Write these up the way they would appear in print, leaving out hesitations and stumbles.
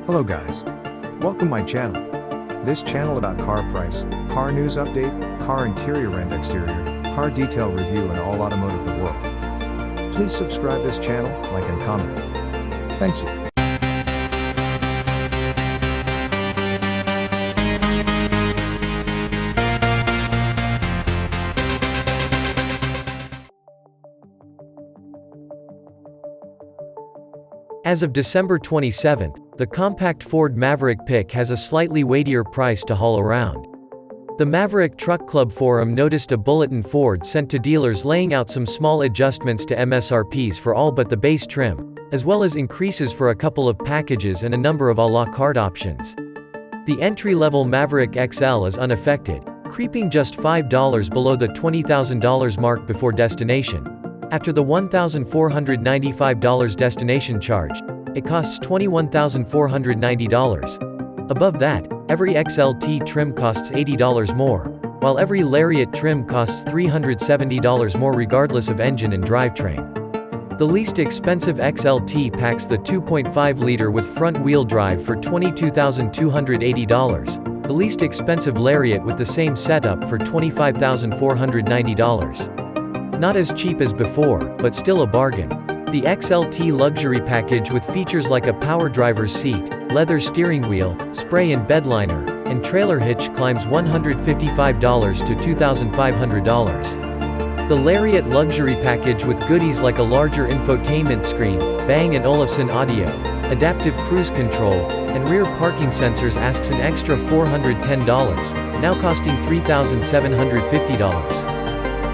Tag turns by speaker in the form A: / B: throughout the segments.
A: Hello guys. Welcome my channel. This channel about car price, car news update, car interior and exterior, car detail review and all automotive the world. Please subscribe this channel, like and comment. Thanks you.
B: As of December 27, the compact Ford Maverick pick has a slightly weightier price to haul around. The Maverick Truck Club forum noticed a bulletin Ford sent to dealers laying out some small adjustments to MSRPs for all but the base trim, as well as increases for a couple of packages and a number of a la carte options. The entry-level Maverick XL is unaffected, creeping just $5 below the $20,000 mark before destination. After the $1,495 destination charge, it costs $21,490. Above that, every XLT trim costs $80 more, while every lariat trim costs $370 more regardless of engine and drivetrain. The least expensive XLT packs the 2.5-liter with front-wheel drive for $22,280, the least expensive lariat with the same setup for $25,490. Not as cheap as before, but still a bargain. The XLT luxury package with features like a power driver's seat, leather steering wheel, spray and bed liner, and trailer hitch climbs $155 to $2,500. The Lariat luxury package with goodies like a larger infotainment screen, Bang & Olufsen audio, adaptive cruise control, and rear parking sensors asks an extra $410, now costing $3,750.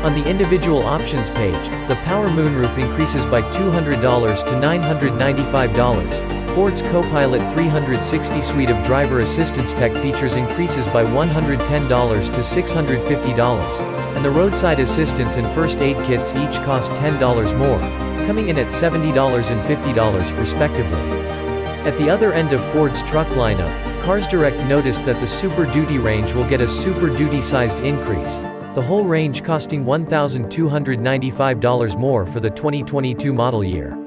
B: On the individual options page, the power moonroof increases by $200 to $995, Ford's Copilot 360 suite of driver assistance tech features increases by $110 to $650, and the roadside assistance and first aid kits each cost $10 more, coming in at $70 and $50 respectively. At the other end of Ford's truck lineup, Cars Direct noticed that the Super Duty range will get a Super Duty sized increase, the whole range costing $1,295 more for the 2022 model year.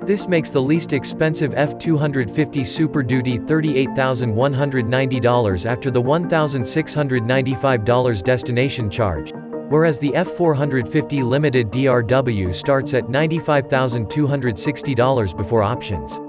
B: This makes the least expensive F250 Super Duty $38,190 after the $1,695 destination charge, whereas the F450 Limited DRW starts at $95,260 before options.